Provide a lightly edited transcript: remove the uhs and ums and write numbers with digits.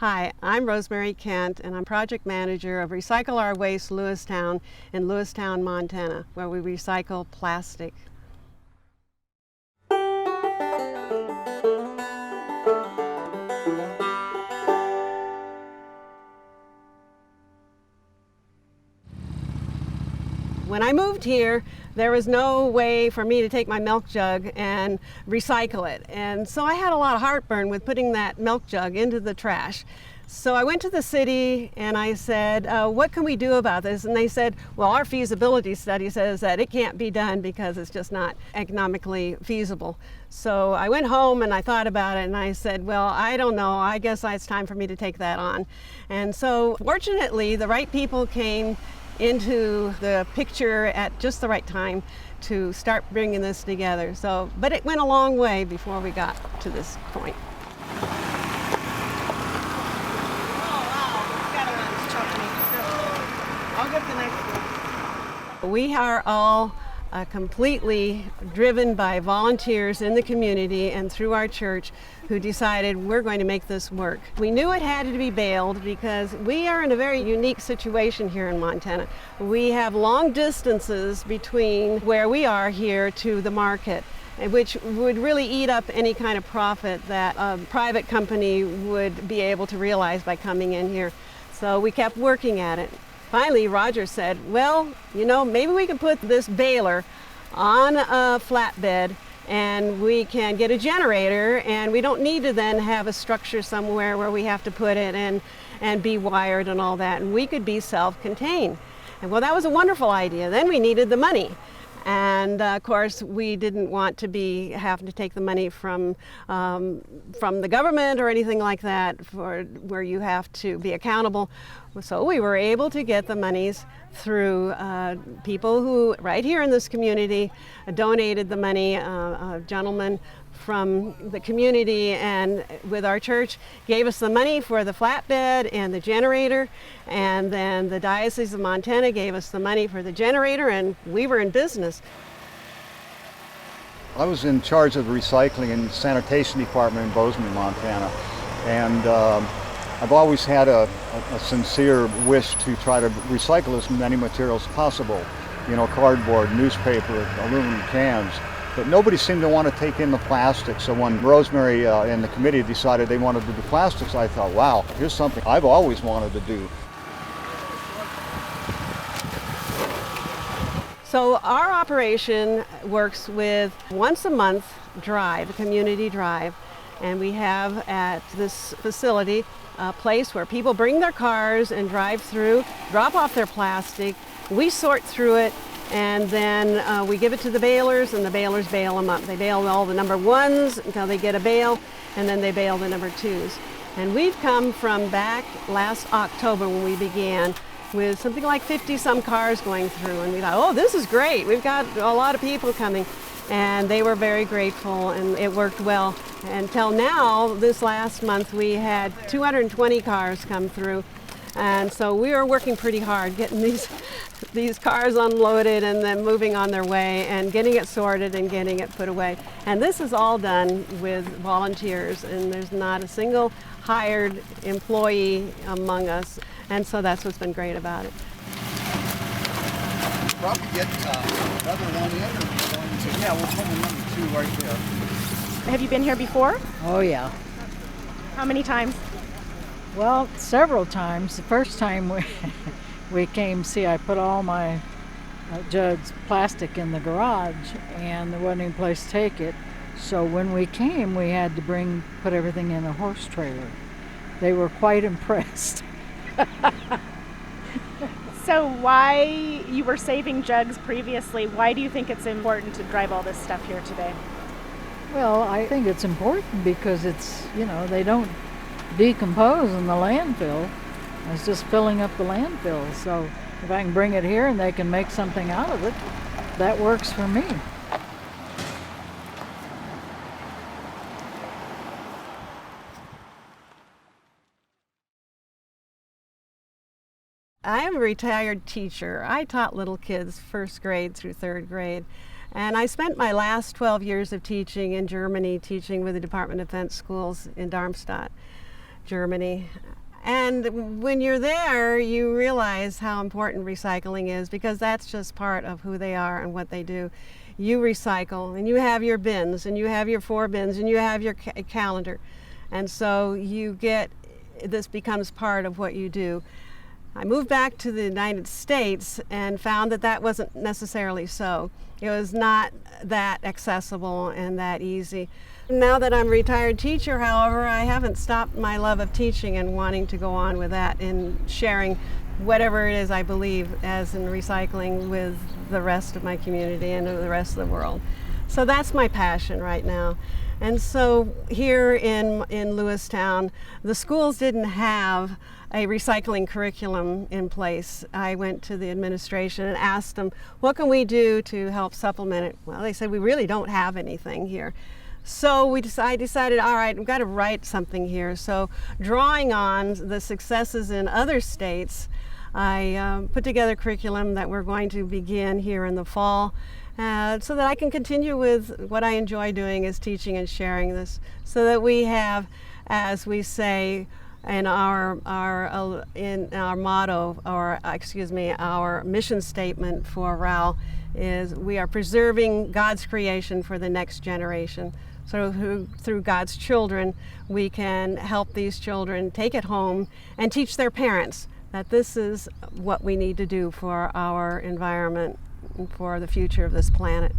Hi, I'm Rosemary Kent, and I'm project manager of Recycle Our Waste Lewistown in Lewistown, Montana, where we recycle plastic. When I moved here, there was no way for me to take my milk jug and recycle it. And so I had a lot of heartburn with putting that milk jug into the trash. So I went to the city and I said, what can we do about this? And they said, well, our feasibility study says that it can't be done because it's just not economically feasible. So I went home and I thought about it and I said, well, I don't know, I guess it's time for me to take that on. And so fortunately, the right people came into the picture at just the right time to start bringing this together. But it went a long way before we got to this point. I'll get the next one. We are all completely driven by volunteers in the community and through our church who decided we're going to make this work. We knew it had to be baled because we are in a very unique situation here in Montana. We have long distances between where we are here to the market, which would really eat up any kind of profit that a private company would be able to realize by coming in here. So we kept working at it. Finally, Roger said, well, maybe we can put this baler on a flatbed and we can get a generator, and we don't need to then have a structure somewhere where we have to put it and be wired and all that, and we could be self-contained. And well, that was a wonderful idea. Then we needed the money. And of course, we didn't want to be having to take the money from the government or anything like that, for where you have to be accountable. So we were able to get the monies through people who, right here in this community, donated the money. A gentleman from the community and with our church gave us the money for the flatbed and the generator, and then the Diocese of Montana gave us the money for the generator, and we were in business. I was in charge of the recycling and sanitation department in Bozeman, Montana, and I've always had a sincere wish to try to recycle as many materials as possible, cardboard, newspaper, aluminum cans. But nobody seemed to want to take in the plastics. So when Rosemary and the committee decided they wanted to do plastics, I thought, wow, here's something I've always wanted to do. So our operation works with once a month drive, a community drive. And we have at this facility a place where people bring their cars and drive through, drop off their plastic. We sort through it, and then we give it to the balers, and the balers bail them up. They bail all the number ones until they get a bale, and then they bail the number twos. And we've come from back last October when we began with something like 50-some cars going through, and we thought, oh, this is great. We've got a lot of people coming. And they were very grateful, and it worked well. Until now, this last month, we had 220 cars come through. And so we are working pretty hard getting these cars unloaded and then moving on their way and getting it sorted and getting it put away. And this is all done with volunteers, and there's not a single hired employee among us. And so that's what's been great about it. Probably get another one in, or going to, yeah, we'll put number 2 right there. Have you been here before? Oh yeah. How many times? Well, several times. The first time we came, I put all my jugs plastic in the garage, and there wasn't any place to take it. So when we came, we had to put everything in a horse trailer. They were quite impressed. So why, you were saving jugs previously, why do you think it's important to drive all this stuff here today? Well, I think it's important because it's, they don't decompose in the landfill. It's just filling up the landfill. So if I can bring it here and they can make something out of it, that works for me. I am a retired teacher. I taught little kids first grade through third grade. And I spent my last 12 years of teaching in Germany, teaching with the Department of Defense schools in Darmstadt. Germany. And when you're there, you realize how important recycling is, because that's just part of who they are and what they do. You recycle, and you have your bins, and you have your 4 bins, and you have your calendar. And so this becomes part of what you do. I moved back to the United States and found that that wasn't necessarily so. It was not that accessible and that easy. Now that I'm a retired teacher, however, I haven't stopped my love of teaching and wanting to go on with that and sharing whatever it is I believe as in recycling with the rest of my community and the rest of the world. So that's my passion right now. And so here in Lewistown, the schools didn't have a recycling curriculum in place. I went to the administration and asked them, what can we do to help supplement it? Well, they said, we really don't have anything here. So I decided, all right, I've got to write something here. So drawing on the successes in other states, I put together a curriculum that we're going to begin here in the fall, so that I can continue with what I enjoy doing, is teaching and sharing this, so that we have, as we say in our motto, or excuse me, our mission statement for RAL, is we are preserving God's creation for the next generation. So through God's children, we can help these children take it home and teach their parents that this is what we need to do for our environment and for the future of this planet.